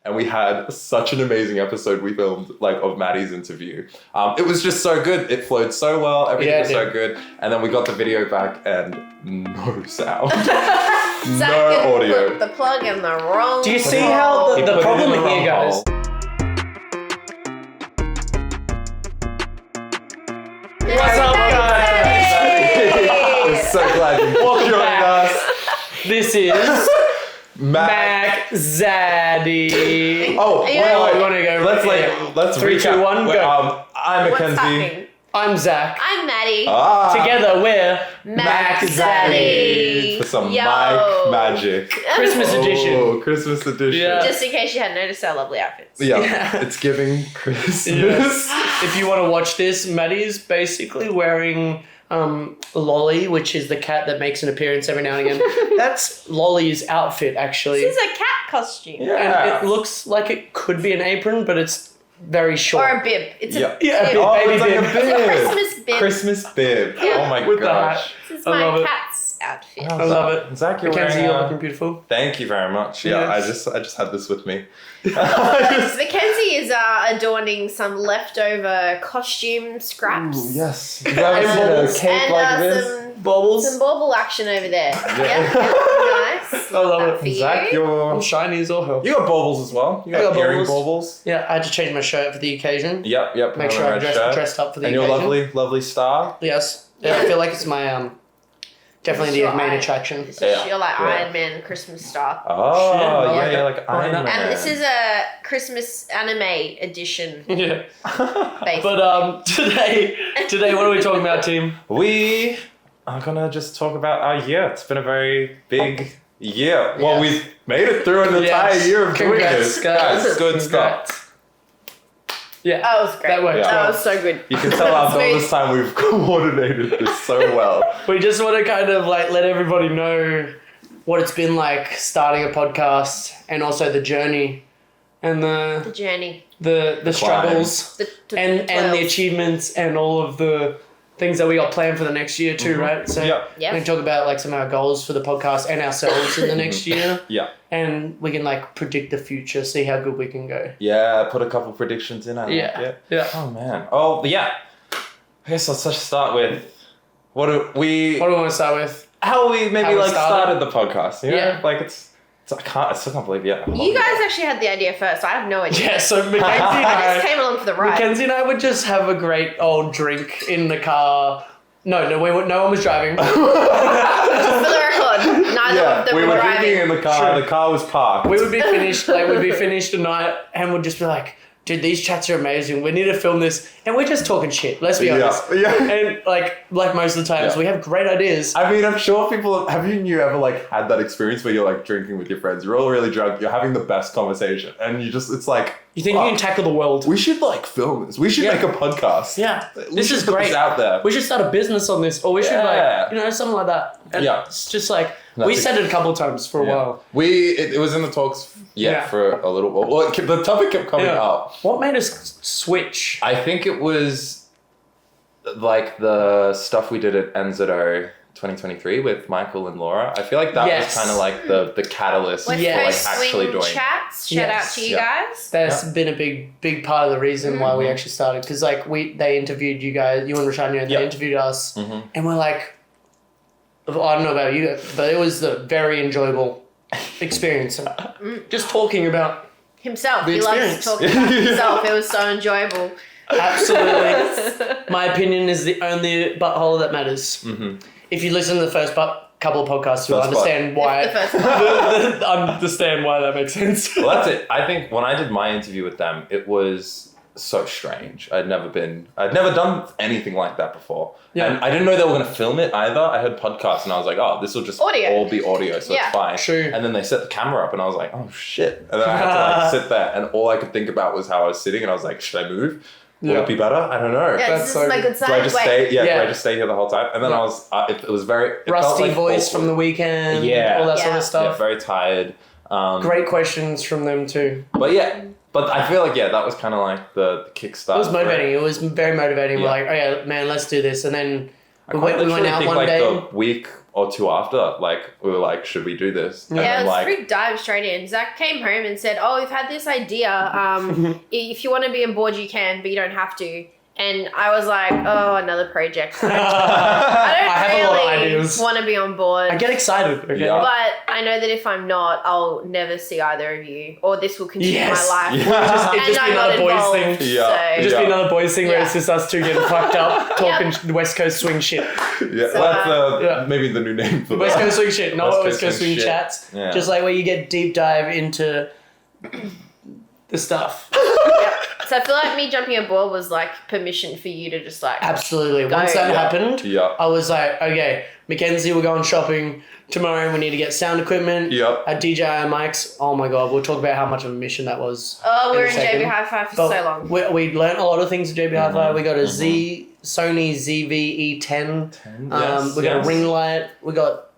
and we had such an amazing episode we filmed of Maddie's interview. It was just so good. It flowed so well. Everything was so good. And then we got the video back and no sound. No audio. Put the plug in the wrong. Do you see how the problem here, guys? What's up, guys? I'm so glad you joined us. This is MackZaddy. Oh, wait, you want to go? Let's 3, 2, 1, go. I'm What's Mackenzie. happening? I'm Zach. I'm Maddie. Together we're MackZaddy. For some mic magic. Christmas edition. Oh, Christmas edition. Yeah. Just in case you hadn't noticed our lovely outfits. Yeah, it's giving Christmas. Yes. If you want to watch this, Maddie's basically wearing Lolly, which is the cat that makes an appearance every now and again. That's Lolly's outfit, actually. This is a cat costume. Yeah. And it looks like it could be an apron, but it's very short. Or a bib. It's a a bib. bib. Oh, Baby it's like bib. a bib. Christmas bib. Christmas bib. Yeah. Oh my With the gosh. hat. This is I love my it. cat's outfit. I love it. Zach, you're Mackenzie, wearing you're looking beautiful. Thank you very much. Yeah, Yes. I just had this with me. Mackenzie is adorning some leftover costume scraps. Ooh, yes. And Bubbles. Cake And like this. some Bubbles. bauble action over there. Yeah, nice. I love That it. for you. Zach, I'm shiny as all hell. you got baubles as well. You I got got earring baubles. baubles. Yeah, I had to change my shirt for the occasion. Yep. Make put sure on a I'm red shirt. dressed up for the And occasion. your lovely star. Yes. Yeah, I feel like it's my definitely Your the main eye. attraction. This is your Yeah. Iron Man Christmas star. Oh, Shit, I like yeah, it. like I like Iron that. Man. And this is a Christmas anime edition, Yeah. basically. But today what are we talking about, team? We are gonna just talk about our year. It's been a very big year. Well, Yes. we've made it through an entire year of doing Congrats, this. guys. Good Congrats. stuff. Yeah. That was great. That worked That well. was so good. You can tell after all Smooth. this time we've coordinated this so well. We just want to kind of let everybody know what it's been like starting a podcast and also the journey and The journey. the struggles The and the 12. achievements and all of the things that we got planned for the next year too, right? So Yeah. Yep. we can talk about some of our goals for the podcast and ourselves in the next year. Yeah. And we can predict the future, see how good we can go. Yeah, put a couple predictions in. I like it. Yeah. Oh, man. Oh, yeah. I guess let's just start with what do we want to start with? how we maybe How we started the podcast. You know? Yeah. I still can't believe it. You guys actually had the idea first. I have no idea. Yeah, so Mackenzie and I just I, came along for the ride. Mackenzie and I would just have a great old drink in the car. No, no one was driving. For the record, neither of them we were driving. drinking in the car. True. The car was parked. We'd be finished tonight and we'd just be like, dude, these chats are amazing. We need to film this. And we're just talking shit, let's be honest. Yeah. And like most of the times, Yeah. we have great ideas. I mean, I'm sure people have you ever had that experience where you're drinking with your friends, you're all really drunk, you're having the best conversation, and it's like You think you can tackle the world. we should film this. We should Yeah. make a podcast. Yeah, We this should is put great. this out there. We should start a business on this, or we should Yeah. something like that. And Yeah. it's just we That's said it a couple of times for a Yeah. while. It was in the talks Yeah. for a little while. Well, the topic kept coming up. What made us switch? I think it was the stuff we did at NZO 2023 with Michael and Laura. I feel like that Yes. was kind of the catalyst West for Yes. Coast actually Swing doing. Chats. Shout out to you Yeah. guys. That's been a big part of the reason why we actually started, because they interviewed you guys, you and Rashania, and Yeah. they interviewed us, Mhm. and we're like, I don't know about you, but it was a very enjoyable experience. Just talking about Himself. The He loves experience. to talk about himself. It was so enjoyable. absolutely. My opinion is the only butthole that matters. Mhm. If you listen to the first couple of podcasts, you'll First understand why. The first understand why that makes sense. Well, that's it. I think when I did my interview with them, it was so strange. I'd never done anything like that before. Yeah. And I didn't know they were going to film it either. I heard podcasts and I was like, oh, this will just Audio. all be audio, so Yeah. it's fine. True. And then they set the camera up and I was like, oh shit. And then I had to sit there and all I could think about was how I was sitting and I was like, should I move? Will Yeah. it be better? I don't know. Yeah, That's this is so my good. good Do side. I just Wait. stay? Yeah, Yeah. Do I just stay here the whole time? And then Yeah. I was, it was very it Rusty felt like voice awkward. from the weekend. Yeah. All that sort Yeah. of Yeah, stuff. very tired. Great questions from them too. But I feel like that was kind of the kickstart. It was for motivating. It was very motivating. Yeah. We're like, oh yeah, man, let's do this. And then I we quite went literally out think one day. the week or two after, like, we were like, should we do this? And Yeah, then, it was like, pretty dive straight in. Zach came home and said, "Oh, we've had this idea. If you want to be on board, you can, but you don't have to." And I was like, "Oh, another project." I have a lot of don't really ideas. want to be on board. I get excited. Okay. Yeah. But I know that if I'm not, I'll never see either of you, or this will continue Yes. my life. Yeah. It'd just be another boys thing. Yeah. It'd just be another boys thing where Yeah. it's just us two getting fucked up, talking West Coast swing shit. Yeah, So, that's yeah. maybe the new name for West that. Coast swing shit, not West West Coast Coast swing shit. chats. Yeah. Just like where you get deep dive into the stuff. So I feel like me jumping aboard was like permission for you to just like. Absolutely. Go. Once that Yeah. happened, Yeah. I was like, okay, Mackenzie, we're going shopping tomorrow. We need to get sound equipment. Yep. At DJI mics. Oh my god, we'll talk about how much of a mission that was. Oh, we were a in second. JB Hi-Fi for But so long. we learned a lot of things at JB Hi-Fi. We got a Sony ZV-E10. Yes, We got yes. a ring light. We got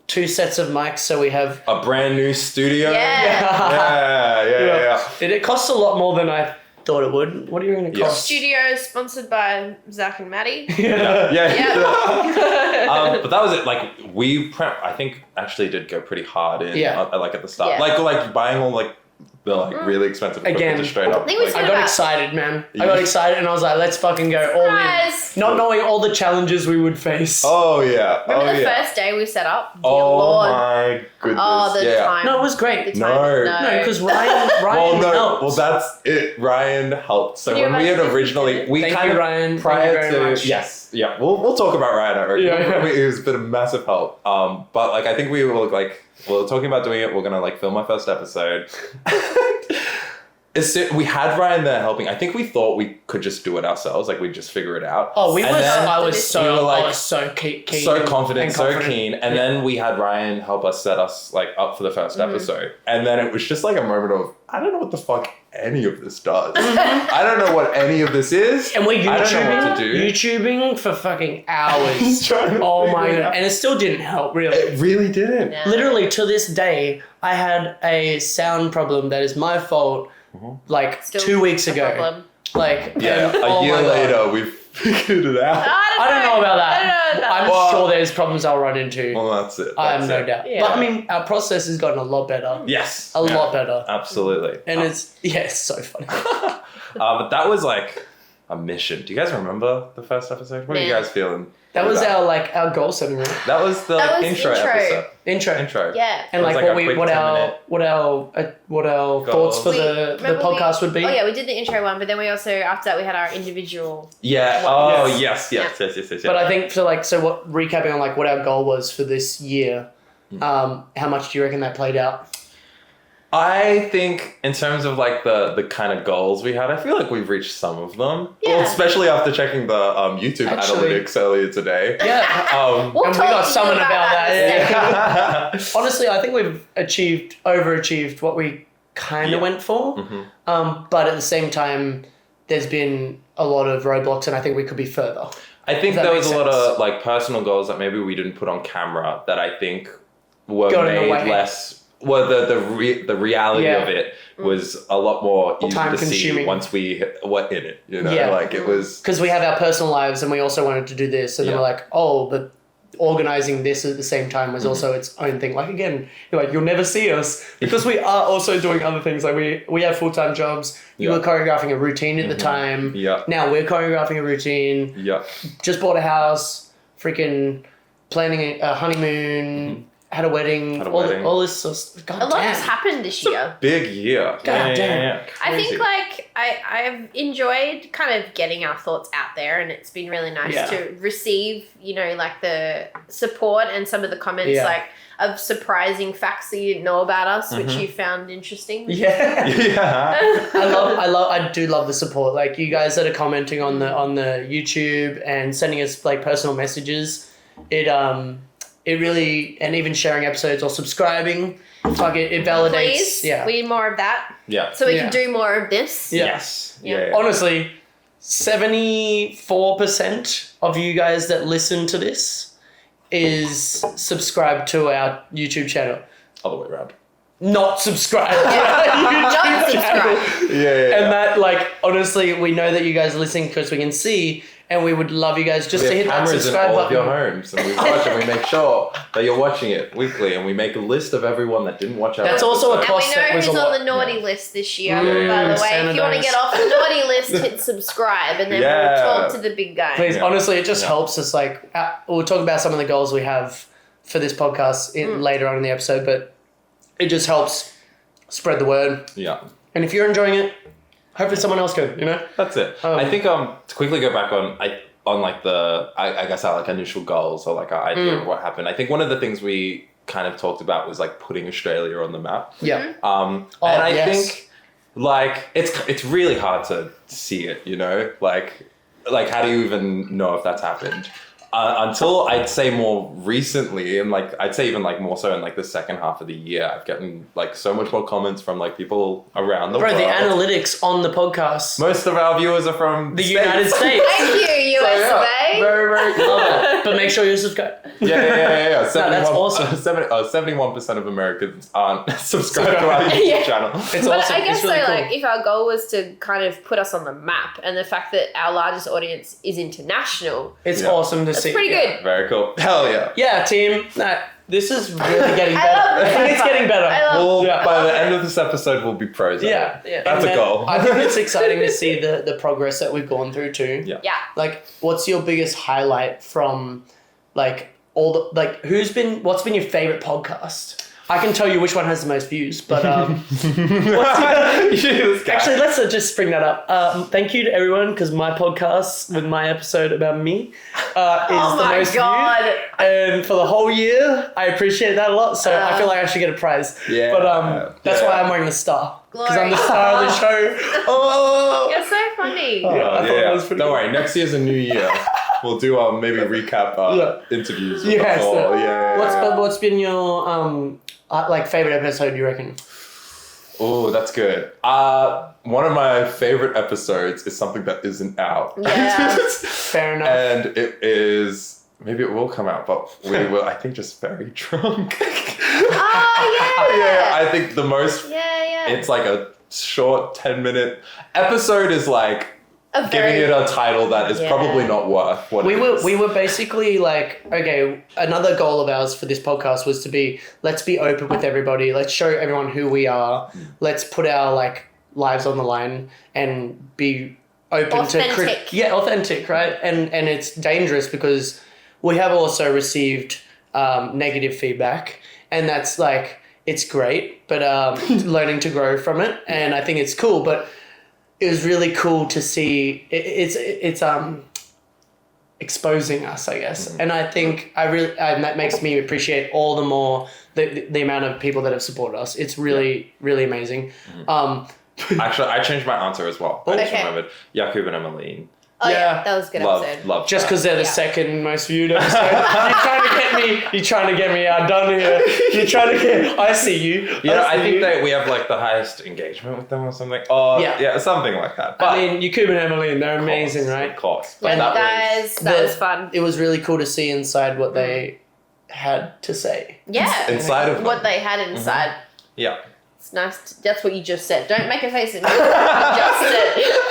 2 sets of mics, so we have. A brand new studio. Yeah. Yeah. It costs a lot more than I thought it would. What are you going to Yeah. cost? Studio sponsored by Zach and Maddie. Yeah. Yeah. But that was it. Like, I think actually did go pretty hard in, Yeah. like at the start. Yeah. Like buying all like the like really expensive equipment Again, just straight up. I think we like, spent I got about- excited, man. I got excited and I was like, let's fucking go all in. Surprise! Not knowing all the challenges we would face. oh yeah. Remember oh the yeah. first day we set up? Dear Oh Lord. my goodness. Oh, the yeah. time. No, it was great. The time. No. No, because Ryan Well, no. helped. Well, that's it. Ryan helped. So Can you when we had imagine if he originally, did it? we Thank kind you, of Ryan. Thank prior you very to much. yes, yeah. We'll talk about Ryan. I reckon. Yeah. It was been a massive help. But like I think we were like we were talking about doing it. We're gonna like film our first episode. We had Ryan there helping. I think we thought we could just do it ourselves. Like we'd just figure it out. Oh, And then I was we so, were like, I was so keen. so confident, and so confident. keen. And then we had Ryan help us set us like up for the first episode. And then it was just like a moment of, I don't know what the fuck any of this does. I don't know what any of this is. And we're I don't know what to do. YouTubing for fucking hours. Trying to Oh figure my it god. out. And it still didn't help, really. It really didn't. Yeah. Literally, to this day, I had a sound problem that is my fault, like Still 2 weeks a ago. problem. Like, Yeah, and, oh a year my God. later, we've figured it out. I don't know about that. I don't know. I'm Well- sure there's problems I'll run into. Well, that's it. I have That's no it. doubt. Yeah. But I mean, our process has gotten a lot better. Yes. A Yeah. lot better. Absolutely. And it's so funny. But that was like a mission. Do you guys remember the first episode? What are you Man. guys feeling? That was about our goal setting, right? That was the That was intro intro. episode. Intro. Yeah. And It was like, like what a we quick what 10-minute our thoughts for We- the remember podcast would be. Oh yeah, we did the intro one, but then we also after that we had our individual. Yeah. Well, Oh yes. yes. But I think what recapping on like what our goal was for this year, how much do you reckon that played out? I think in terms of like the kind of goals we had, I feel like we've reached some of them. Yeah. Well, especially after checking the YouTube Actually- analytics earlier today. Yeah. We'll And we talk got to you something about that, in a second. Honestly, I think we've overachieved what we kind of Yeah. went for. Mhm. But at the same time, there's been a lot of roadblocks, and I think we could be further. I think Does that there make was a lot sense? of like personal goals that maybe we didn't put on camera that I think were Got in the made way. less. Well, the reality Yeah. of it was a lot more easy to see Time-consuming. once we were in it. You know, Yeah. like it was. Because we have our personal lives, and we also wanted to do this, and then Yeah. we're like, oh, but organizing this at the same time was also its own thing. Like again, you're like, you'll never see us because we are also doing other things. Like we have full-time jobs. You Yeah. were choreographing a routine at the time. Yeah. Now we're choreographing a routine. Yeah. Just bought a house. Freaking planning a honeymoon. Had a wedding. Had a all, wedding. all this sort of stuff. God A lot damn. has happened this year. Big year. God damn. I Crazy. think like I've enjoyed kind of getting our thoughts out there, and it's been really nice Yeah. to receive, like the support and some of the comments Yeah. like of surprising facts that you didn't know about us, which Mhm. you found interesting. Yeah. Yeah. I do love the support. Like you guys that are commenting on the YouTube and sending us like personal messages. It really, and even sharing episodes or subscribing, fuck it validates. Please, Yeah. we need more of that, Yeah. so we Yeah. can do more of this. Yeah. Yes. Yeah. Yeah. Honestly, 74% of you guys that listen to this is subscribed to our YouTube channel. Other way around. Not subscribed to our Not YouTube channel. subscribe. Yeah. And that, like, honestly, we know that you guys are listening because we can see, And we would love you guys just We to have hit that cameras in subscribe all of your button. homes, and we watch and we make sure that you're watching it weekly, and we make a list of everyone that didn't watch our That's also a episode. cost. And we know that was who's a on lot. the naughty list this year, Mm, by the way. If you want to standardized. get off the naughty list, hit subscribe, and then Yeah. we'll talk to the big guy. Please, Yeah. honestly, it just Yeah. helps us. Like, we'll talk about some of the goals we have for this podcast later on in the episode, but it just helps spread the word. Yeah. And if you're enjoying it, hopefully someone else could, you know? That's it. I think to quickly go back on like the I guess our like initial goals or like our idea of what happened. I think one of the things we kind of talked about was like putting Australia on the map. Yeah. And I think like it's really hard to see it, you know? Like how do you even know if that's happened? Until I'd say more recently, and like I'd say even like more so in like the second half of the year, I've gotten like so much more comments from like people around the Bro, world. the analytics on the podcast, Most of our viewers are from the United States. Thank you, US of A. Very, very Love it. But make sure you subscribe. Yeah. No, that's awesome. 71% of Americans aren't subscribed to our YouTube Yeah. channel. It's But awesome. I guess It's really so, cool. like, if our goal was to kind of put us on the map, and the fact that our largest audience is international, It's Yeah. awesome to that's see. pretty good. Very cool. Hell yeah. Yeah, team. Nah, this is really getting I better. love I think it's getting better. I love Well, Yeah. by the end of this episode, we'll be pros. at Yeah, it. yeah. That's And a then goal. I think it's exciting to see the progress that we've gone through too. Yeah. Yeah. Like, what's your biggest highlight from, like, all the, like, what's been your favorite podcast? I can tell you which one has the most views, but actually, let's just bring that up. Thank you to everyone, because my podcast with my episode about me is Oh the my most God. viewed, and for the whole year, I appreciate that a lot. So I feel like I should get a prize. Yeah. But that's Yeah. why I'm wearing the star, because I'm the Glory. star of the show. Oh. You're so funny. Yeah, I thought that was pretty Don't cool. worry, next year's a new year. We'll do maybe recap interviews. With Yes. us all. Yeah. What's been your like favorite episode, you reckon? Oh, that's good. One of my favorite episodes is something that isn't out. Yeah. Fair enough. And it is, maybe it will come out, but we were, I think, just very drunk. Oh, yeah. Yeah, I think the most, Yeah. it's like a short 10-minute episode is like A giving very- it a title that is Yeah. probably not worth what we it were is. we were basically like, okay, another goal of ours for this podcast was to be, let's be open with everybody, let's show everyone who we are, let's put our like lives on the line and be open Authentic. to authentic, right? And it's dangerous because we have also received negative feedback, and that's like, it's great, but learning to grow from it, and I think it's cool, but it was really cool to see it's exposing us, I guess. And I think and that makes me appreciate all the more the amount of people that have supported us. It's really, really amazing. Actually, I changed my answer as well. I just Okay. remembered Jakub and Emmeline. Oh, yeah. Yeah. That was a good Love episode. Just that. because they're the Yeah. second most viewed episode. You're trying to get me outdone here. You're trying to get, I see you. Yeah, I see think you. that we have like the highest engagement with them or something. Oh, Yeah. yeah, something like that. But I mean, Jakub and Emily, they're amazing, right? Of course. Yeah, But that guys, that was fun. It was really cool to see inside what they had to say. Yeah. inside of What they had inside. yeah. It's nice. That's what you just said. Don't make a face at me. You just said.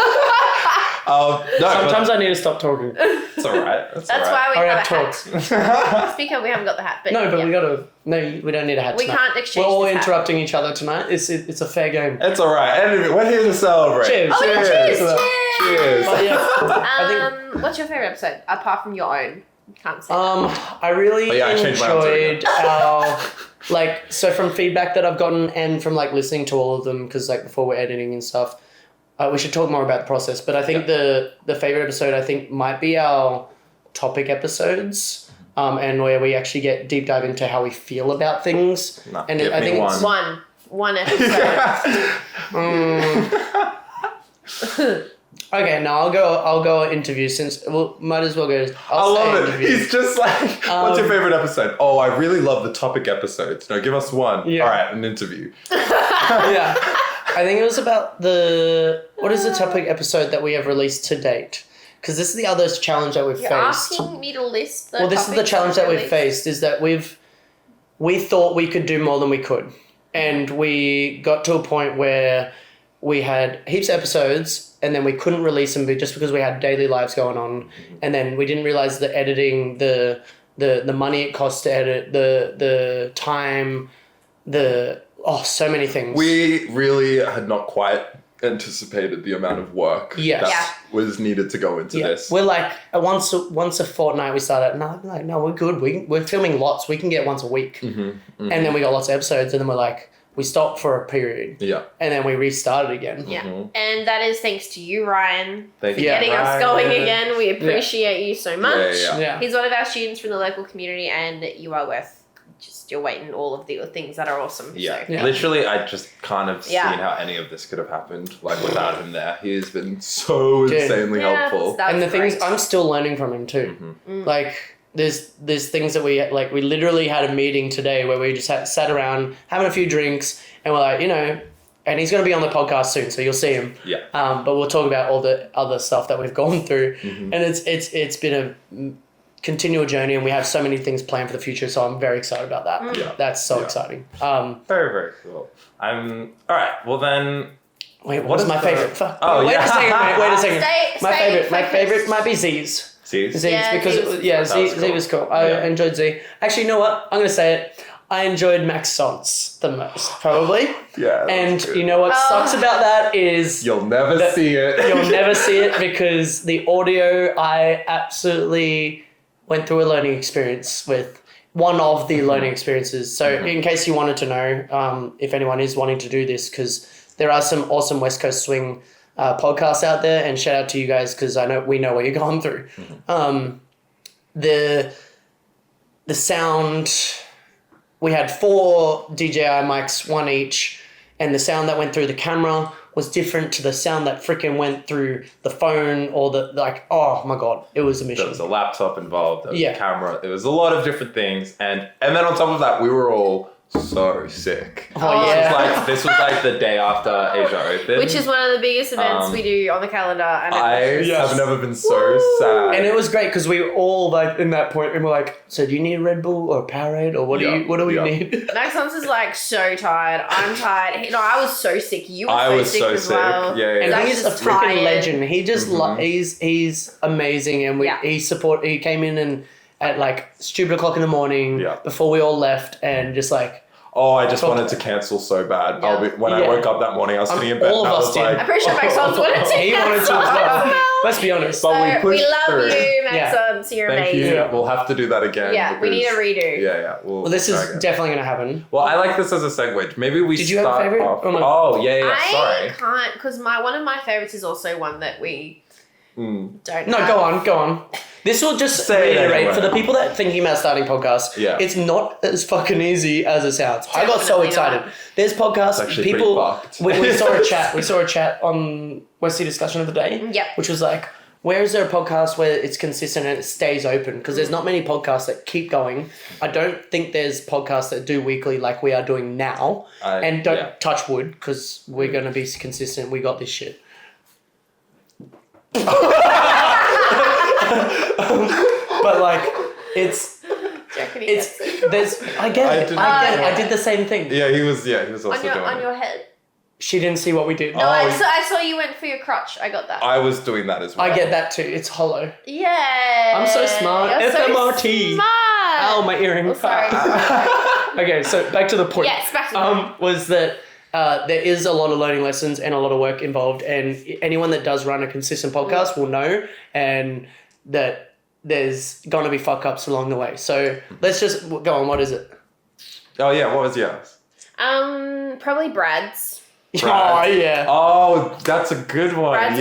No, Sometimes I need to stop talking. it's alright. That's why we Hurry have up, a talk. hat. Speak up, we haven't got the hat. But No, but yeah. we gotta. No, we don't need a hat We tonight. can't exchange We're all this hat. interrupting each other tonight. It's a fair game. It's alright. Anyway, we're here to celebrate. Cheers. Oh, yeah, cheers! Cheers. Cheers. But yeah, I think. What's your favorite episode apart from your own? You can't say. I really Oh, yeah, I changed my answer again. enjoyed our so from feedback that I've gotten and from like listening to all of them, because like before we're editing and stuff, we should talk more about the process. But I think the favorite episode I think might be our topic episodes, and where we actually get deep dive into how we feel about things. No, And give I me think it's One episode. okay. Now I'll go interview since might as well go. I love it. He's just like, what's your favorite episode? Oh, I really love the topic episodes. No, give us one. Yeah. All right, an interview. Yeah. I think it was about what is the topic episode that we have released to date? Because this is the other challenge that we've You're faced. asking me to list the Well, this is the topics challenge that we've released? faced, is that we thought we could do more than we could. And we got to a point where we had heaps of episodes, and then we couldn't release them just because we had daily lives going on, and then we didn't realize the editing, the money it costs to edit, the time, so many things. We really had not quite anticipated the amount of work that was needed to go into this. We're like once a fortnight we started. No, we're good. We're filming lots. We can get once a week, and then we got lots of episodes, and then we're like, we stopped for a period, and then we restarted again. And that is thanks to you, Ryan, Thank for you, getting us going again. We appreciate you so much. Yeah. He's one of our students from the local community, and you are worth just your weight in all of the things that are awesome. Literally, I just can't have seen how any of this could have happened without him there. He has been so insanely helpful. And the thing is, I'm still learning from him too. Like there's things that we literally had a meeting today where we just sat around having a few drinks, and we're like, and he's going to be on the podcast soon, so you'll see him. But we'll talk about all the other stuff that we've gone through, and it's been a continual journey, and we have so many things planned for the future, so I'm very excited about that. That's so exciting. Very, very cool. All right, well then... Wait, what is my favorite? Oh, wait a second. My favorite might be Z's. Z's? Because Z was cool. I enjoyed Z. Actually, you know what? I'm going to say it. I enjoyed MackZaddy the most, probably. Yeah. And you know what sucks about that is... You'll never see it. You'll never see it because the audio, I absolutely went through a learning experience with one of the learning experiences. So in case you wanted to know, if anyone is wanting to do this, because there are some awesome West Coast swing podcasts out there, and shout out to you guys because we know what you're going through. The sound, we had 4 DJI mics, 1 each, and the sound that went through the camera was different to the sound that freaking went through the phone or oh my God, it was a mission. There was a laptop involved, there was a camera, there was a lot of different things. And then on top of that, we were all so sick. This was like the day after Asia Open. Which is one of the biggest events we do on the calendar. And I have never been so sad. And it was great because we were all like in that point and we're like, so do you need a Red Bull or a Powerade or what do we need? Max is like so tired. I'm tired. I was so sick. You were I was sick so as sick. well. And he's a freaking legend. He just he's amazing, and he came in and at like stupid o'clock in the morning before we all left, and just like, I just wanted to cancel so bad. When I woke up that morning, I was sitting in bed and I was like... I'm pretty sure Max wanted to. He wanted to as well. Let's be honest. But we love through. You, Max. You're Thank amazing. you. We'll have to do that again. Yeah, we need a redo. Yeah. Well, this is definitely going to happen. Well, I like this as a segue. Maybe we Did you have a favorite? Sorry. I can't, because one of my favorites is also one that we don't have. No, go on. This will just reiterate for the people that are thinking about starting podcasts. Yeah. It's not as fucking easy as it sounds. I got so excited. There's podcasts. People. We saw a chat. We saw a chat on Westie Discussion of the Day. Yep. Which was like, where is there a podcast where it's consistent and it stays open? Because there's not many podcasts that keep going. I don't think there's podcasts that do weekly like we are doing now. And don't touch wood because we're going to be consistent. We got this shit. But like I did the same thing. He was also doing on your head. She didn't see what we did. No, I saw you went for your crotch. I got that. I was doing that as well. I get that too. It's hollow. Yeah. I'm so smart. You're FMRT. So smart. Ow, my earring. Oh, sorry. Okay, so back to the point. Yes, back to the point. Was that there is a lot of learning lessons and a lot of work involved, and anyone that does run a consistent podcast will know, and that there's gonna be fuck ups along the way. So let's just go on. What is it? Oh yeah, what was yours? Probably Brad's. Brad. Oh yeah. Oh, that's a good one. Brad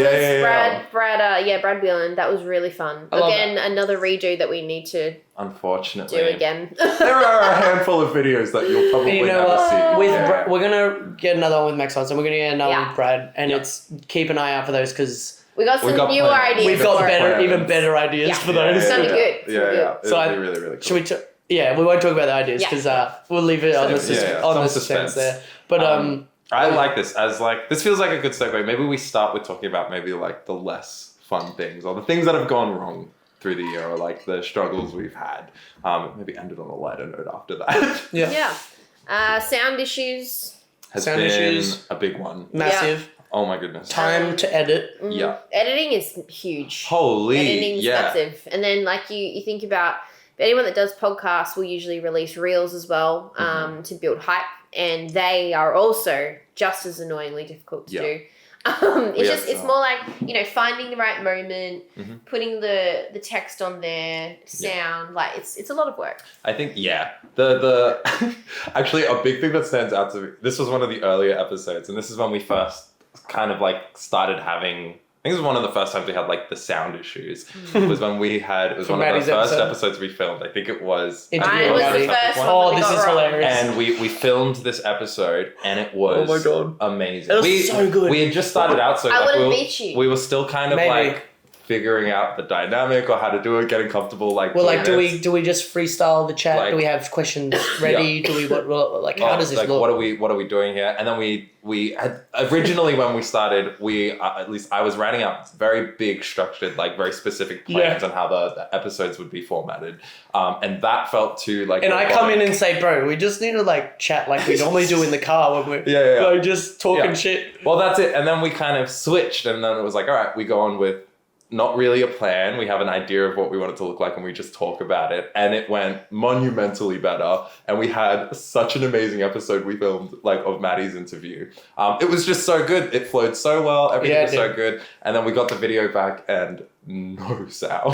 Whelan. That was really fun. Again, another redo that we need to unfortunately do again. There are a handful of videos that you'll probably never see. We're gonna get another one with Max and we're gonna get another one with Brad, and it's keep an eye out for those because we got some newer ideas. We've got even better ideas for those. It's gonna be good. Yeah. So it'll be really, really cool. Should we? We won't talk about the ideas because we'll leave it on the suspense there. But I like this as this feels like a good segue. Maybe we start with talking about maybe the less fun things or the things that have gone wrong through the year or the struggles we've had. Maybe ended on a lighter note after that. Yeah. Sound issues. Has been a big one. Massive. Oh my goodness. Time to edit. Yeah. Editing is huge. Holy, Editing is yeah. massive. And then like you think about anyone that does podcasts will usually release reels as well to build hype, and they are also just as annoyingly difficult to do. It's more like, finding the right moment, putting the text on there, sound, like it's a lot of work. I think, the actually a big thing that stands out to me, this was one of the earlier episodes, and this is when we first kind of like started having, I think it was one of the first times we had like the sound issues. It was when we had, it was one of the first episodes we filmed. I think it was. It was the first one. Oh, this is hilarious. And we filmed this episode, and it was amazing. It was so good. We had just started out, so I wouldn't beat you. We were still kind of like figuring out the dynamic or how to do it, getting comfortable. Like, well, like, do we just freestyle the chat? Do we have questions ready? Do we how does this look? What are we doing here? And then we had originally, when we started, at least I was writing out very big, structured, like very specific plans on how the episodes would be formatted, and that felt too like. And I come in and say, bro, we just need to like chat like we normally do in the car when we're like, just talking shit. Well, that's it. And then we kind of switched, and then it was like, all right, we go on with. Not really a plan. We have an idea of what we want it to look like, and we just talk about it. And it went monumentally better. And we had such an amazing episode we filmed, like, of Maddie's interview. It was just so good. It flowed so well. Everything was so good. And then we got the video back, and no sound.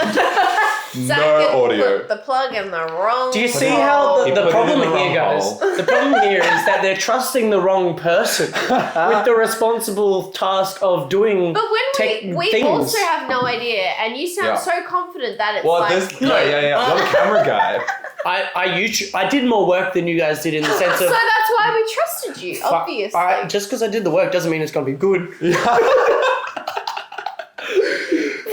No audio. Put the plug in the wrong. Do you see how the problem here, guys? The problem here is that they're trusting the wrong person with the responsible task of doing. But when we also have no idea, and you sound so confident that it's I'm a camera guy. I did more work than you guys did in the sense of. So that's why we trusted you, obviously. Just because I did the work doesn't mean it's gonna be good.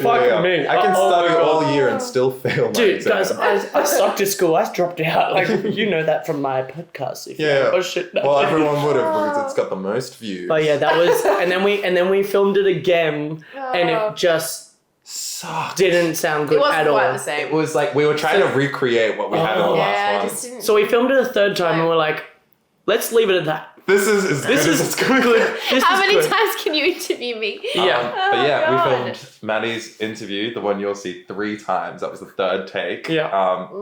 Fuck me. I can study all year and still fail my Dude, exam. guys, I sucked at school. I dropped out. Like, you know that from my podcast. Oh shit. No. Well, everyone would have because it's got the most views. But yeah, that was, and then we filmed it again, and it just sucked. didn't sound good at all. It wasn't quite the same. It was like we were trying to recreate what we had in the last one. So we filmed it a third time, and we're like, let's leave it at that. This is as good as it's good. How many times can you interview me? But we filmed Maddie's interview, the one you'll see 3 times. That was the third take.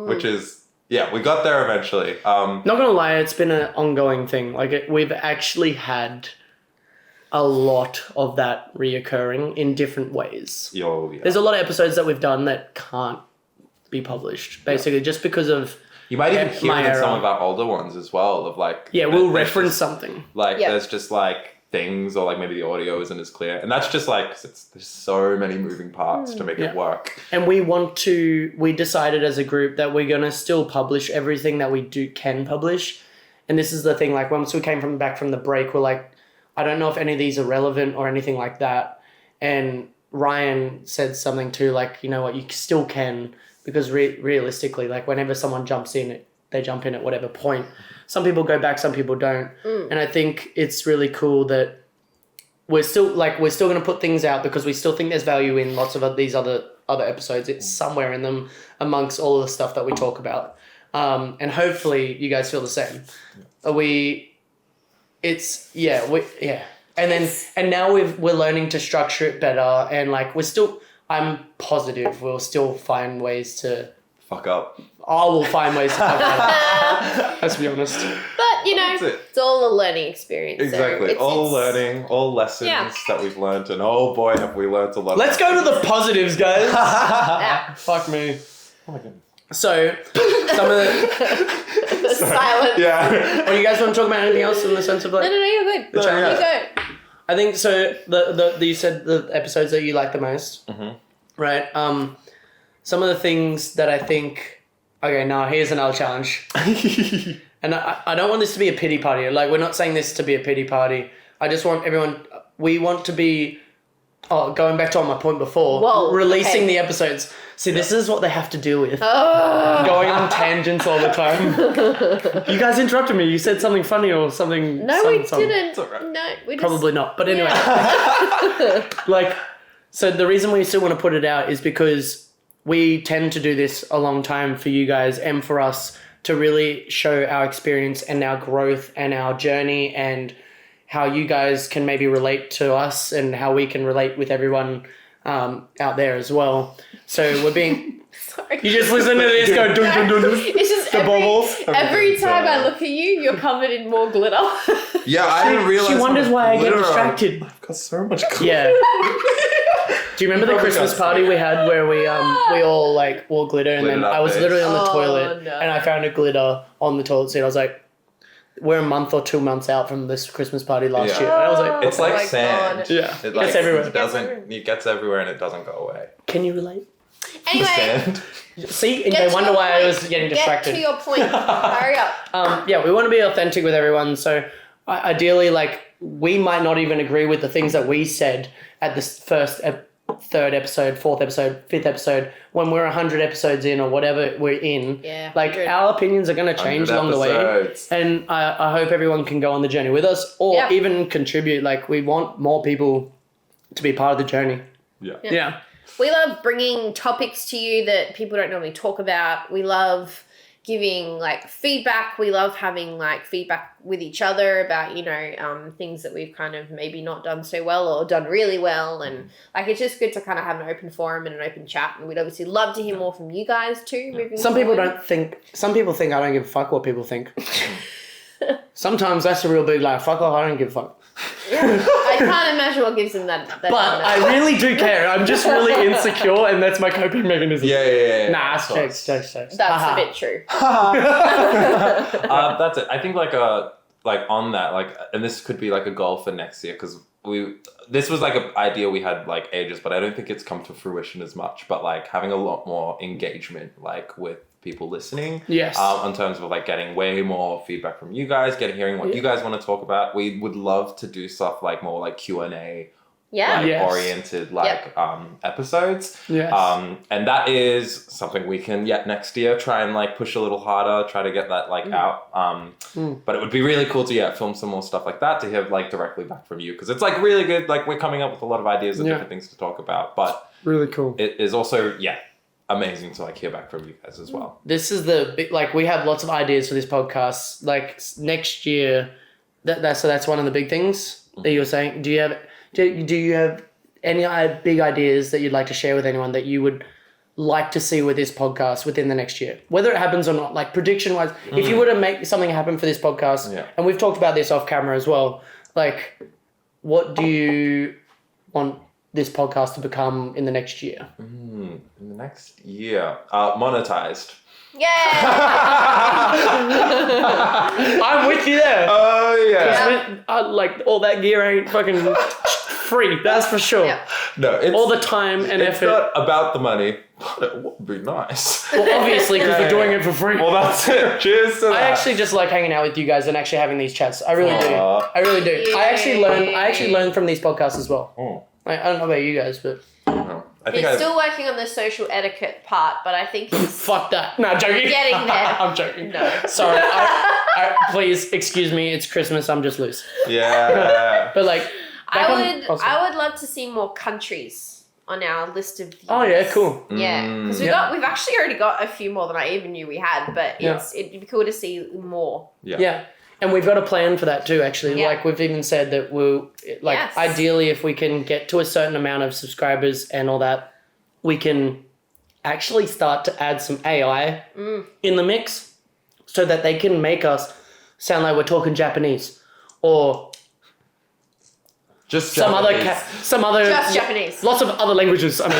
Which is, we got there eventually. Not gonna lie, it's been an ongoing thing. Like, we've actually had a lot of that reoccurring in different ways. There's a lot of episodes that we've done that can't be published, basically, just because of. You might even hear it in some of our older ones as well, of like... Yeah, we'll reference something. Like, there's just like things, or like maybe the audio isn't as clear. And that's just like, there's so many moving parts to make it work. And we decided as a group that we're going to still publish everything that we can publish. And this is the thing, like, once we came back from the break, we're like, I don't know if any of these are relevant or anything like that. And Ryan said something too, like, you know what, you still can... Because realistically, like, whenever someone jumps in, they jump in at whatever point. Some people go back, some people don't. And I think it's really cool that we're still going to put things out because we still think there's value in lots of these other episodes. It's somewhere in them amongst all of the stuff that we talk about. And hopefully you guys feel the same. And now we're learning to structure it better, and like I'm positive we'll still find ways to fuck up. I will find ways to fuck up. Let's be honest. But it's all a learning experience. Exactly. So all learning, all lessons that we've learned, and oh boy, have we learned a lot. Let's go to the positives, guys. Fuck me. Oh my god. So some of the silence. Yeah. Or you guys want to talk about anything else in the sense of like? No, you're good. You go. I think so. The you said the episodes that you like the most, right? Some of the things that I think. Okay, now here's another challenge, and I don't want this to be a pity party. Like, we're not saying this to be a pity party. I just want everyone. We want to be. Oh, going back to my point before, releasing the episodes. See, this is what they have to deal with. Going on tangents all the time. You guys interrupted me. You said something funny or something. No, we didn't. Right. No, we just... Probably not. But anyway. So the reason we still want to put it out is because we tend to do this a long time for you guys and for us to really show our experience and our growth and our journey and how you guys can maybe relate to us and how we can relate with everyone out there as well. So we're being... Sorry. You just listen to this go dun dun dun dun. It's just The bubbles. every time I look at you, you're covered in more glitter. Yeah, I didn't realize. She wonders why I get distracted. I've got so much glitter. Yeah. Do you remember the Christmas party we had where we all like wore glitter and then I was literally on the toilet and I found a glitter on the toilet seat. I was like, we're a month or 2 months out from this Christmas party last year. And I was like, it's like sand. God. Yeah, It gets everywhere. It gets everywhere and it doesn't go away. Can you relate? Anyway, Sand. See, and they wonder why I was getting distracted. Get to your point. Hurry up. Yeah, we want to be authentic with everyone. So ideally, like, we might not even agree with the things that we said at this third episode, fourth episode, fifth episode. When we're 100 episodes in or whatever we're in, like, our opinions are going to change along the way. And I hope everyone can go on the journey with us or even contribute. Like, we want more people to be part of the journey. Yeah. We love bringing topics to you that people don't normally talk about. We love giving like feedback. We love having like feedback with each other about, things that we've kind of maybe not done so well or done really well. And like, it's just good to kind of have an open forum and an open chat. And we'd obviously love to hear more from you guys too. Moving Some forward. people think I don't give a fuck what people think. Sometimes that's a real big lie. Fuck off, I don't give a fuck. Yeah, I can't imagine what gives them that but I really do care. I'm just really insecure, and that's my coping mechanism. Yeah. Nah, jokes. That's a bit true. That's it. I think on that, and this could be like a goal for next year because this was like an idea we had like ages, but I don't think it's come to fruition as much. But like having a lot more engagement, like with people listening. Yes. In terms of like getting way more feedback from you guys, hearing what you guys want to talk about. We would love to do stuff like more like Q&A. Oriented episodes. Yes. And that is something we can next year try and like push a little harder, try to get that out. But it would be really cool to film some more stuff like that to hear like directly back from you because it's like really good. Like we're coming up with a lot of ideas and different things to talk about, but really cool. It is also amazing to like hear back from you guys as well. This is the big, like we have lots of ideas for this podcast. Like next year, that's one of the big things that you were saying. Do you have any big ideas that you'd like to share with anyone that you would like to see with this podcast within the next year? Whether it happens or not, like prediction-wise, if you were to make something happen for this podcast, and we've talked about this off camera as well, like what do you want this podcast to become in the next year? In the next year, monetized. Yeah. I'm with you there. Oh yeah. Like all that gear ain't fucking free. That's for sure. Yeah. No, it's all the time and it's effort. not about the money, but it would be nice. Well, obviously, because we're doing it for free. Well, that's it. Cheers to that. I actually just like hanging out with you guys and actually having these chats. I really do. I really do. Yay. I actually learn from these podcasts as well. I don't know about you guys, but I think He's still working on the social etiquette part, but I think he's fuck that. No, I'm joking. getting there. I'm joking. No. Sorry. Please excuse me. It's Christmas. I'm just loose. Yeah. But like, I would love to see more countries on our list of viewers. Oh yeah, cool. Yeah, because we've actually already got a few more than I even knew we had, but it'd be cool to see more. Yeah. And we've got a plan for that too, actually. Yeah. Like, we've even said that ideally, if we can get to a certain amount of subscribers and all that, we can actually start to add some AI in the mix so that they can make us sound like we're talking Japanese or just some Japanese. other Just Japanese. Lots of other languages. I mean,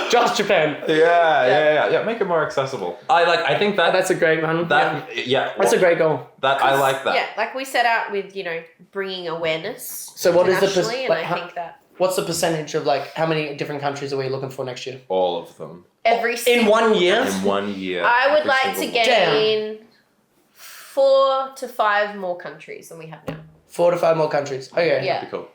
just Japan. Yeah. Make it more accessible. I think That's a great one. That's a great goal. I like that. Yeah, like we set out with bringing awareness. So what is the internationally, and I think that what's the percentage of like how many different countries are we looking for next year? All of them. In 1 year? In 1 year. I would like to gain 4 to 5 more countries than we have now. 4 to 5 more countries. Okay. Yeah. That'd be cool.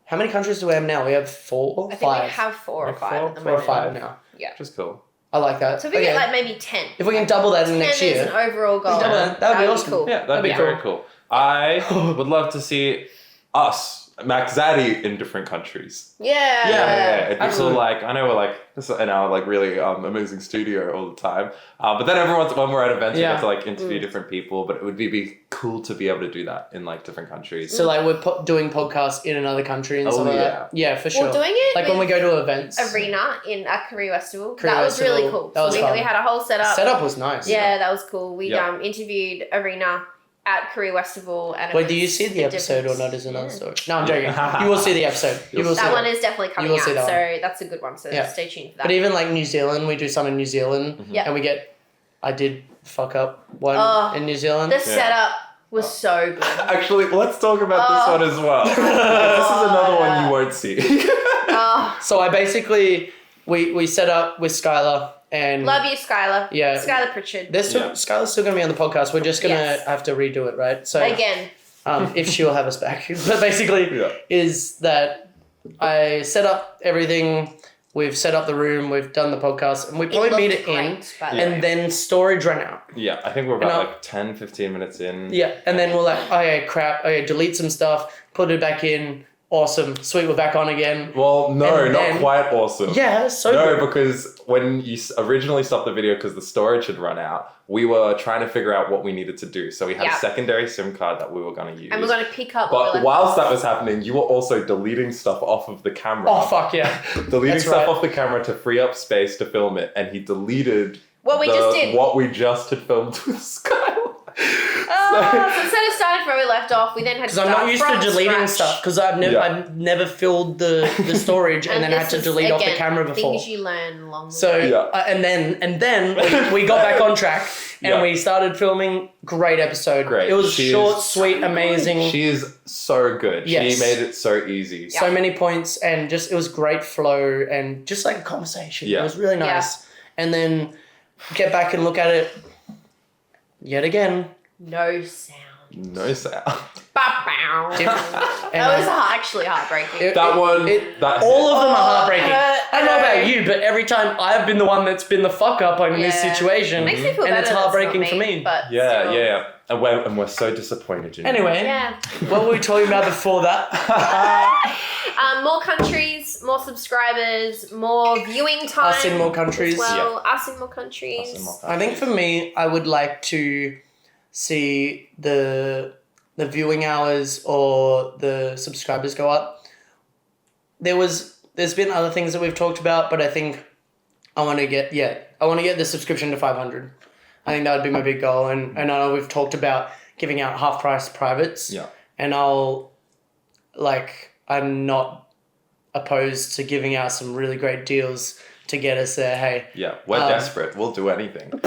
How many countries do we have now? We have 4 or 5? I think we have 4 or 5 at the 4 moment. or 5 now. Yeah. Just cool. I like that. So if we get like maybe 10. If we can double that in next 10 year. is an overall goal. That would be awesome. Cool. Yeah, that'd be very cool. I would love to see us MackZaddy in different countries. Yeah. And people like, I know we're like, this is in our like really amazing studio all the time. But then when we're at events, we get to like interview different people. But it would be cool to be able to do that in like different countries. So like we're doing podcasts in another country and stuff like that. Yeah, for sure. We're doing it like when we go to events. Arena in Korea Festival. Korea that was Festival. really cool. That was fun. We had a whole setup. Setup was nice. Yeah, that was cool. We interviewed Arena at Korea Festival. And wait, do you see the episode or not is another story? No, I'm joking. You will see the episode. That one is definitely coming out, that so that's a good one. So stay tuned for that. But even like New Zealand, we do some in New Zealand. And I did fuck up one in New Zealand. The setup was so good. Actually, let's talk about this one as well. This is another one you won't see. So I basically, we set up with Skylar. And love you, Skylar. Yeah. Skylar Pritchard. Skylar's still going to be on the podcast. We're just going to have to redo it, right? So again. If she'll have us back. But basically is that I set up everything. We've set up the room. We've done the podcast. And we probably made it in. And then storage ran out. Yeah, I think we're about like 10, 15 minutes in. Yeah, and then we're like, delete some stuff, put it back in. Awesome. Sweet, we're back on again. Well, no, not quite awesome. Yeah, so good. Because when you originally stopped the video because the storage had run out, we were trying to figure out what we needed to do. So we had a secondary SIM card that we were going to use. And we're going to pick up. But whilst that was happening, you were also deleting stuff off of the camera. Oh, fuck yeah. Deleting stuff off the camera to free up space to film it. And he deleted what we just had filmed with Skylar. So instead of starting from where we left off, we then had to start because I'm not used to deleting stuff because I've never filled the storage and then I had to delete off the camera before. Things you learn along the way. So and then we got back on track and we started filming. Great episode. Great. It was short, sweet, amazing. She is so good. Yes. She made it so easy. So many points and just it was great flow and just like a conversation. It was really nice. Yeah. And then get back and look at it yet again. No sound. That was actually heartbreaking. All of them are heartbreaking. I don't know about you, but every time I've been the one that's been the fuck up in this situation, makes me feel and it's heartbreaking for me. But yeah. And we're so disappointed in you. Anyway, what were we talking about before that? More countries, more subscribers, more viewing time. Us in more countries. Us in more countries. I think for me, I would like to see the viewing hours or the subscribers go up. There's been other things that we've talked about, but I think I want to get the subscription to 500. I think that would be my big goal. And I know we've talked about giving out half price privates. Yeah. And I'm not opposed to giving out some really great deals to get us there. Hey. Yeah, we're desperate. We'll do anything.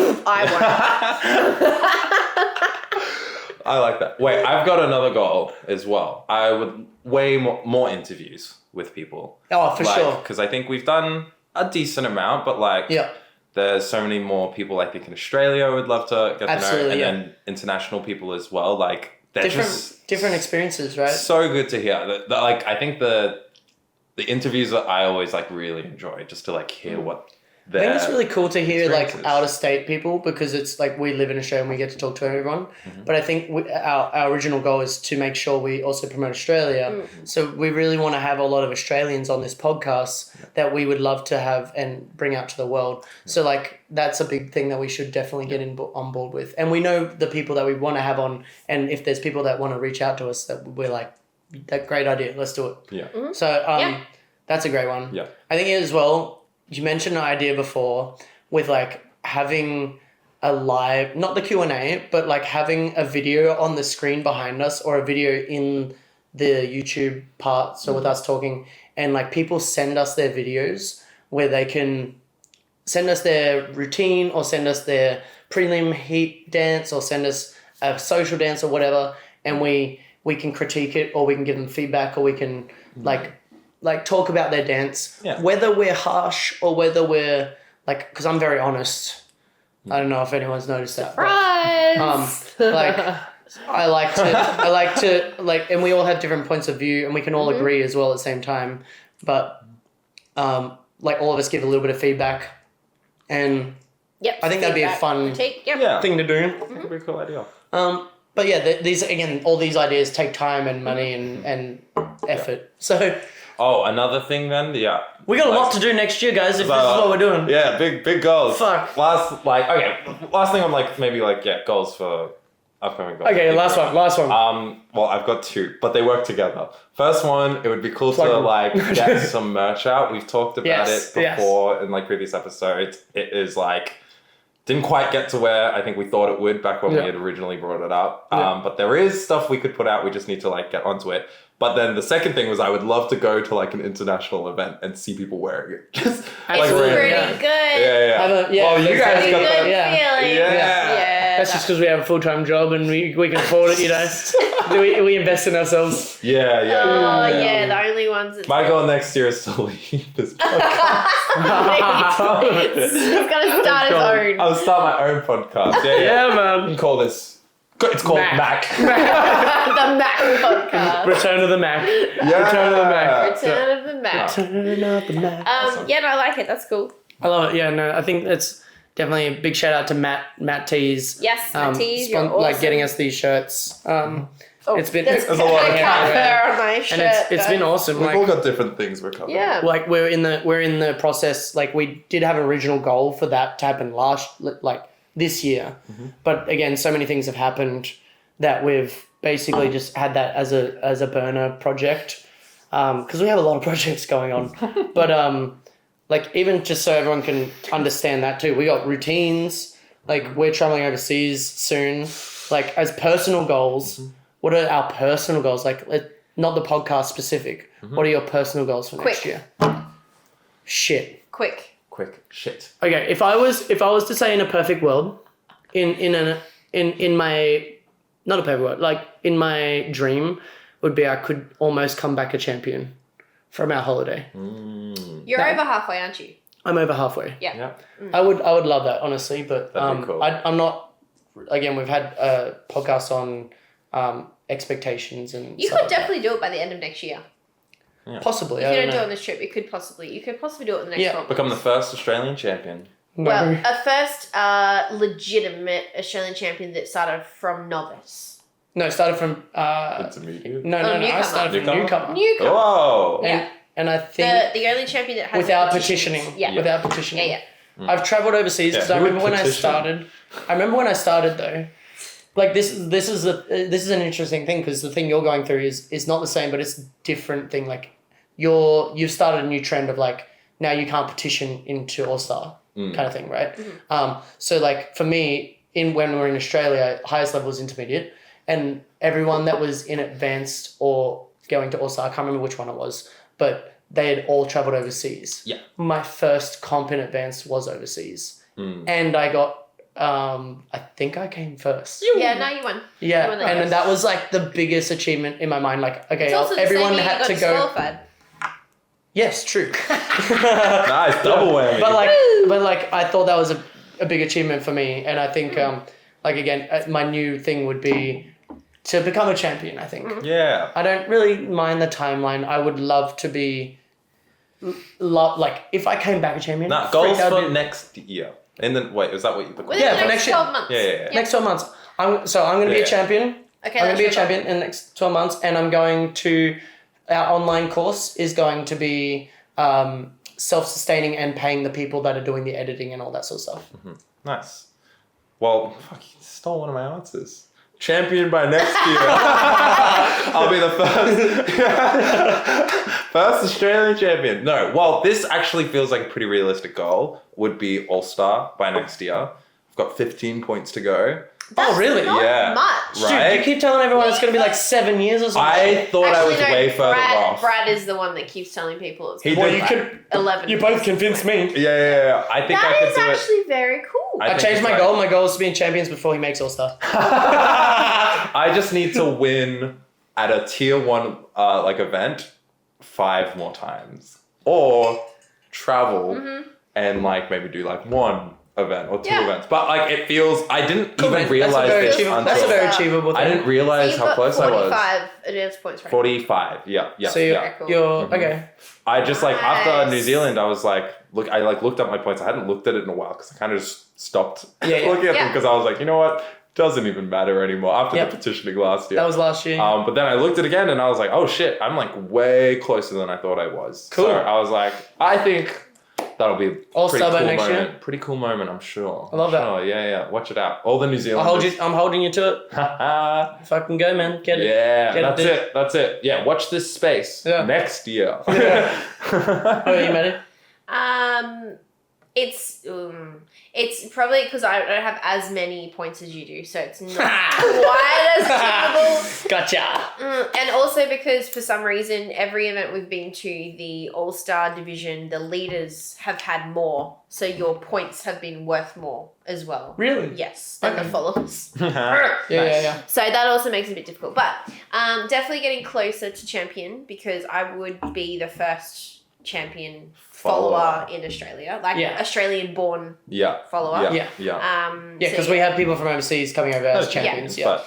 I like that. Wait, I've got another goal as well. I would way more interviews with people. Oh, for sure. Because I think we've done a decent amount, but there's so many more people I think in Australia I would love to get to know. And then international people as well. Like, they're different experiences, right? So good to hear. Like, I think the interviews that I always really enjoy, just to hear what I think it's really cool to hear out of state people because it's we live in Australia and we get to talk to everyone. Mm-hmm. But I think our original goal is to make sure we also promote Australia. Mm-hmm. So we really want to have a lot of Australians on this podcast that we would love to have and bring out to the world. Yeah. So that's a big thing that we should definitely get on board with. And we know the people that we want to have on, and if there's people that want to reach out to us, that we're that great idea, let's do it. Yeah. Mm-hmm. So that's a great one. Yeah. I think as well. You mentioned an idea before with having a live, not the Q&A, but having a video on the screen behind us or a video in the YouTube part. So with us talking and people send us their videos where they can send us their routine or send us their prelim heat dance or send us a social dance or whatever. And we can critique it or we can give them feedback or we can talk about their dance, whether we're harsh or whether we're because I'm very honest. I don't know if anyone's noticed that. Surprise! I like to and we all have different points of view and we can all agree as well at the same time. But all of us give a little bit of feedback and I think that'd be a fun thing to do. That'd be a cool idea. But but yeah, these again, all these ideas take time and money and effort. So Another thing then, we got a lot to do next year, guys. If this is what we're doing. Yeah, big goals. Fuck. Last thing I'm like maybe like goals for upcoming goals. Okay, last one. Well, I've got two, but they work together. First one, it would be cool to like get some merch out. We've talked about it before in like previous episodes. It is like didn't quite get to where I think we thought it would back when we had originally brought it up. But there is stuff we could put out. We just need to like get onto it. But then the second thing was I would love to go to like an international event and see people wearing it. Just like it's pretty good. Yeah. Well, you guys got that. Feeling. Yeah. That's just because we have a full-time job and we can afford it, you know. we invest in ourselves. Yeah. Oh, yeah, the only ones that... My goal next year is to leave this podcast. He's got to start his own. I'll start my own podcast. Yeah, man. You can call this... It's called Mac. The Mac podcast. Return of the Mac. Yeah. Return of the Mac. Return of the Mac. Return of the Mac. Yeah, no, I like it. That's cool. I love it. Yeah, no, I think that's definitely a big shout out to Matt Tees. Yes, Matt Tees. You're awesome. Like getting us these shirts. It's been there's a lot of hair on my shirt. And it's been awesome. We've all got different things we're covering. Yeah. Like we're in the process. Like we did have an original goal for that to happen this year, but again, so many things have happened that we've basically just had that as a burner project, because we have a lot of projects going on. But like even just so everyone can understand that too, we got routines. Like we're traveling overseas soon. Like as personal goals, what are our personal goals? Like not the podcast specific. What are your personal goals for next year? Shit. Quick shit. Okay, if I was to say in a perfect world, in my not a perfect world, like in my dream would be I could almost come back a champion from our holiday. You're over halfway, aren't you? I'm over halfway. Yeah. I would love that, honestly, but That'd be cool. I'm not. Again, we've had a podcast on expectations and. You could definitely do it by the end of next year. Yeah. Possibly. If you don't do it on this trip, you could possibly do it in the next 12 months. Become the first Australian champion. No. Well, a first legitimate Australian champion that started from novice. No, it started from. Intermediate. No. I started from newcomer. Whoa. And I think the only champion that has without petitioning. Yeah. Without petitioning. Yeah. I've travelled overseas because I remember when I started. Though. Like this is an interesting thing because the thing you're going through is not the same, but it's a different thing. Like you've started a new trend of like now you can't petition into All-Star kind of thing, right? So like for me, when we were in Australia, highest level was intermediate, and everyone that was in advanced or going to All-Star, I can't remember which one it was, but they had all travelled overseas. Yeah. My first comp in advanced was overseas, and I got. I think I came first. Yeah, no, you won. Yeah, you won and that was like the biggest achievement in my mind. Like, okay, it's also everyone the same had to go. Disqualified. Yes, true. Nice, double whammy. But like, I thought that was a big achievement for me, and I think, like again, my new thing would be to become a champion. I think. Yeah. I don't really mind the timeline. I would love to be. Like, if I came back a champion. Nah, goals for next year. And then wait, is that what you? For next 12 months. Yeah. Next 12 months. I'm going to be a champion. Okay, I'm going to be a champion in the next 12 months, and I'm going to. Our online course is going to be self-sustaining and paying the people that are doing the editing and all that sort of stuff. Nice. Well, fuck, you stole one of my answers. Champion by next year. I'll be the first Australian champion. No, well, this actually feels like a pretty realistic goal. Would be All-Star by next year. I've got 15 points to go. That's really? Not much. Right? Dude, you keep telling everyone it's going to be like 7 years or something. I thought I was way further off. Brad is the one that keeps telling people it's He going did. to be 11. You both convinced me. Yeah. I think I could do it. That is actually very cool. I changed my goal. My goal is to be in champions before he makes All-Star. I just need to win at a tier 1 like event 5 more times, or travel and like maybe do like 1 event or 2 events. But like it feels I didn't even realize this until that's a very achievable thing. I didn't realize how close I was. 45 advanced points right 45. Yeah. So you're okay. I just like after New Zealand I was like looked up my points. I hadn't looked at it in a while because I kind of just stopped looking at them because I was like, you know what? doesn't even matter anymore after Yep. the petitioning last year. That was last year. But then I looked at it again and I was like, oh shit, I'm like way closer than I thought I was. Cool. So I was like, I think that'll be a All-Star pretty cool next moment. year? Pretty cool moment, I'm sure. I love that. Sure. Yeah. Watch it out. All the New Zealanders. I'm holding you to it. Fucking go, man. Get it. Yeah, Get that's it. Yeah, watch this space next year. Yeah. How are you, Maddie? It's probably because I don't have as many points as you do, so it's not quite as achievable. Gotcha. And also because for some reason, every event we've been to, the All-Star division, the leaders have had more, so your points have been worth more as well. Really? Yes, than the Okay. followers. Yeah. So that also makes it a bit difficult, but definitely getting closer to champion because I would be the first champion follower in Australia, like Australian born follower. Yeah. Yeah. Because we have people from overseas coming over as champions. Yeah.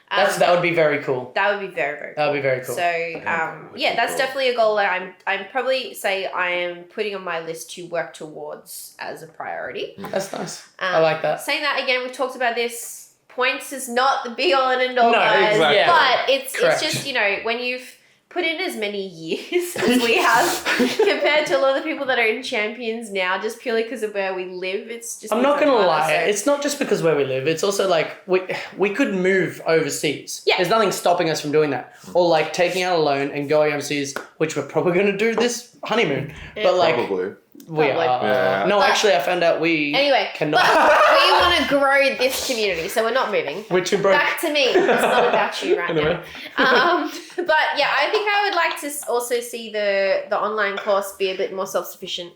But, That would be very cool. That would be very, very cool. That would be very cool. So, that's definitely a goal that I'm probably say I am putting on my list to work towards as a priority. That's nice. I like that. Saying that again, we've talked about this. Points is not the be all and end all, No, guys. exactly. Yeah. But it's Correct. just, when you've put in as many years as we have compared to a lot of the people that are in champions now, just purely because of where we live, it's just. I'm not going to harder, lie. so- It's not just because where we live. It's also like we could move overseas. Yeah. There's nothing stopping us from doing that. Or like taking out a loan and going overseas, which we're probably going to do this honeymoon. Yeah. But like Probably. we are. Probably. Yeah. No, But- actually I found out we Anyway, cannot. but we want to grow this community, so we're not moving. We're too broke. Back to me. It's not about you right Anyway. now. But yeah, I think I would like to also see the online course be a bit more self-sufficient.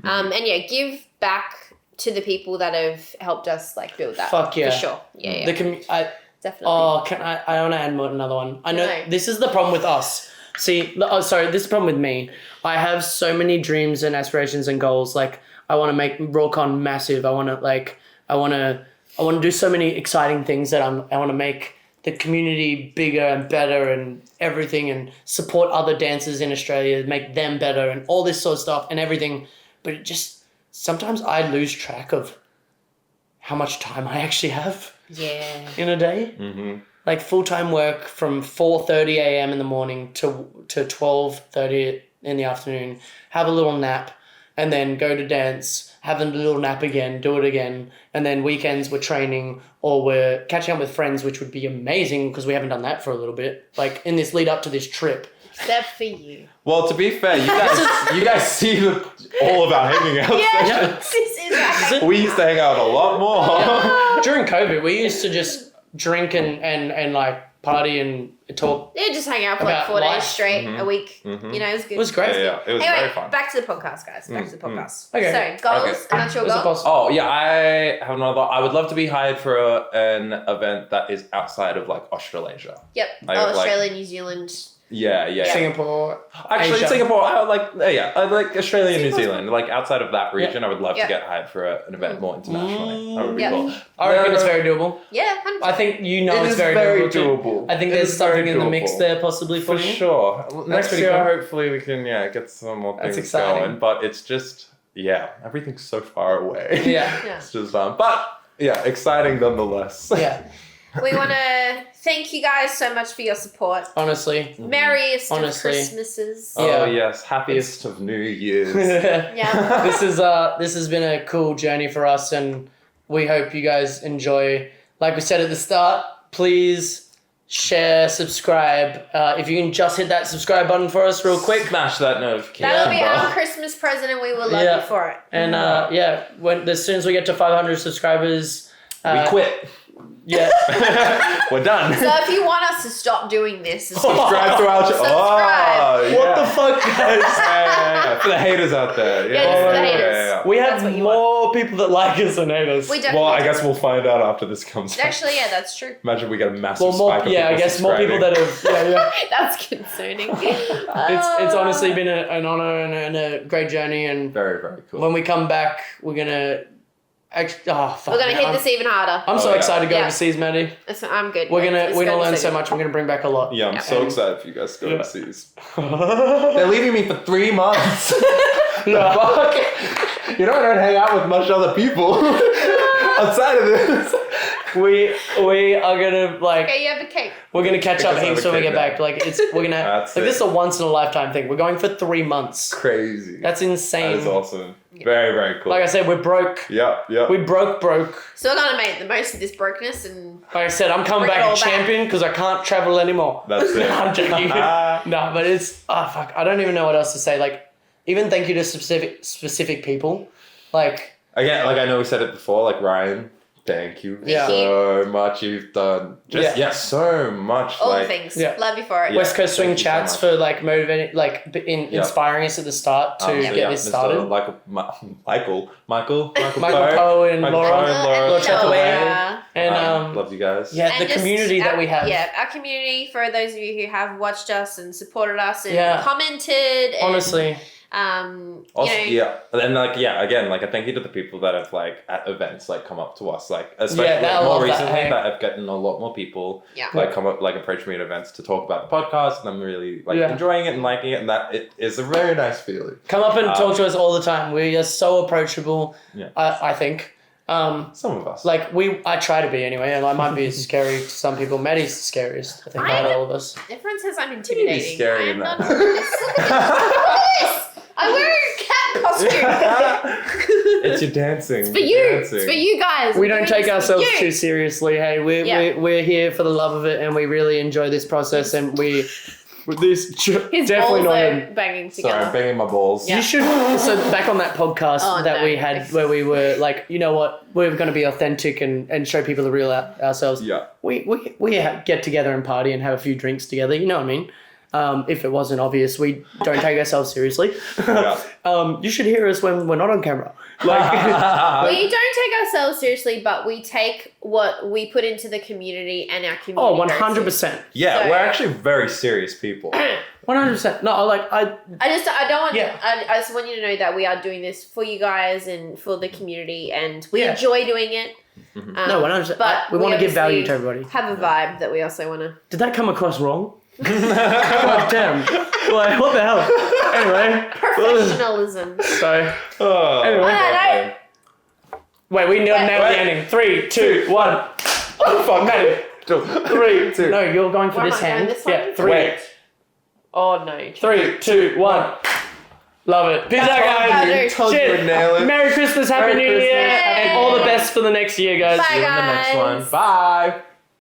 And give back to the people that have helped us like build that. Fuck yeah. For sure. Yeah. Definitely. Oh, I want to add another one. I know No. this is the problem with us. See, this is the problem with me. I have so many dreams and aspirations and goals. Like I want to make RawCon massive. I want to do so many exciting things that I want to make the community bigger and better and everything, and support other dancers in Australia, make them better and all this sort of stuff and everything. But it just sometimes I lose track of how much time I actually have in a day. Mm-hmm. Like full-time work from 4:30 a.m. in the morning to 12:30 in the afternoon, have a little nap, and then go to dance, have a little nap again, do it again, and then weekends we're training or we're catching up with friends, which would be amazing because we haven't done that for a little bit, like in this lead up to this trip. Except for you. Well, to be fair, you guys see all of our hanging out Yeah, sessions. this is right. We used to hang out a lot more. During COVID, we used to just drink and like party and talk. Yeah, just hang out for like About 4 days life. straight, Mhm. a week. Mhm. It was good. It was great. Yeah, it was Anyway, very fun. back to the podcast, guys. Back to the podcast. Okay. So, goals, Okay. and that's your Was it goal? possible? Oh yeah, I have another. I would love to be hired for an event that is outside of like Australasia. Yep. I would like- Australia, New Zealand. Yeah. Singapore. Actually, Asia. Singapore. I would like. I like Australia and New Zealand. Like outside of that region, I would love Yeah. to get hired for an event more internationally. That would be Yeah. cool. I reckon it's very doable. Yeah, 100%. I think It it's is very, very doable. too. doable. I think It there's is something very in the mix doable. there possibly for For you. sure. Next pretty year, cool. hopefully, we can get some more That's things exciting. going. But it's just everything's so far away. Yeah. Yeah. It's just but exciting nonetheless. Yeah. We want to thank you guys so much for your support. Honestly. Merriest Honestly. of Christmases. Oh Yeah. yes, happiest of New Years. Yeah. This has been a cool journey for us, and we hope you guys enjoy. Like we said at the start, please share, subscribe. If you can just hit that subscribe button for us real quick. Smash that notification That'll be bell. our Christmas present, and we will love Yeah. you for it. And as soon as we get to 500 subscribers, We quit. Yeah. We're done. So if you want us to stop doing this, Subscribe to our channel. Subscribe. What the fuck, guys? Yeah. For the haters out there. Yeah, just for the haters. We That's have what you more people that like us than hate us. we definitely Well, I do. guess we'll find out after this comes out. Actually, yeah, that's true. Imagine we get a massive Well, more, spike of yeah, I people guess more people that subscribing. have, yeah. That's concerning. It's honestly been an honor and a great journey, and Very, very cool. when we come back, we're gonna. Fuck, We're gonna man, hit this even harder. I'm Oh, so yeah. excited to go Yeah. overseas, Maddie. I'm good. We're gonna Let's we're go gonna learn to so Sydney. much. We're gonna bring back a lot. Yeah, I'm so And- excited for you guys to go Yeah. overseas. They're leaving me for 3 months. Yeah. Fuck. You know, I don't hang out with much other people outside of this. we are gonna like. Okay, you have a cake. We're gonna catch up heaps when we get back. Like we're gonna That's like it. this is a once in a lifetime thing. We're going for 3 months. Crazy. That's insane. That is awesome. Very, very cool. Like I said, we're broke. Yeah. We broke. So we're gonna make the most of this brokenness and. Like I said, I'm coming Bring it back all a champion because I can't travel anymore. That's it. I'm joking. No, but it's fuck. I don't even know what else to say. Like, even thank you to specific people. Like Again, like I know we said it before, like Ryan, thank you Yeah. so much. You've done so much. All like, the things. Yeah. Love you for it. Yeah. West Coast Swing thank you so chats much. for like motivating, like inspiring us at the start to get this Mr. started. Michael Michael Poe. Poe and Michael Laura. Poe and Laura Laura Chataway. Yeah. And love you guys. yeah, And the just community that we have. Yeah, our community, for those of you who have watched us and supported us and Yeah. commented. And, Honestly. Also, you know, and like again, like a thank you to the people that have like at events like come up to us, like especially I more love that, recently hey. that I've gotten a lot more people Yeah. like come up, like approach me at events to talk about the podcast, and I'm really like Yeah. enjoying it and liking it, and that it is a very nice feeling. Come up and talk to us all the time. We are so approachable. Yeah. I think. Some of us, Like I try to be anyway, and I might be scary to some people. Maddie's the scariest, I think, out of all of us. everyone says I'm intimidating. scary I in am that. not. I wear a cat costume. it's your dancing. It's for you. It's for you guys. We I'm don't doing take this for ourselves you. too seriously. Hey, we're here for the love of it, and we really enjoy this process. And this His definitely balls not are him. banging Sorry, I'm together. banging my balls. Yeah. You should. So back on that podcast that no. we had, where we were like, you know what, we're going to be authentic and show people the real ourselves. Yeah. We get together and party and have a few drinks together. You know what I mean? If it wasn't obvious, we don't take ourselves seriously. Yeah. You should hear us when we're not on camera. Like, We don't take ourselves seriously, but we take what we put into the community and our community. oh, very 100%. Yeah, So- we're actually very serious people. 100%. No, like I I don't want. Yeah. I just want you to know that we are doing this for you guys and for the community, and we Yeah. enjoy doing it. no 100%. But we want to give value obviously to everybody. Have a vibe that we also want to. Did that come across wrong? God damn. Like, what the hell? Anyway. Professionalism. So, Oh, Anyway. I wait, we nailed the Wait. ending. 3, 2, 1. Oh, fuck, Maddie. 3, 2. No, you're going for What this am I going hand. this one? Yeah, 3. Wait. Oh no. 3, 2, 1. Love it. Peace out, guys. told you Shit. would nail it. Merry Christmas, Happy Merry New Year, Christmas. and all the best for the next year, guys. Bye, See you in the next one. guys. Bye.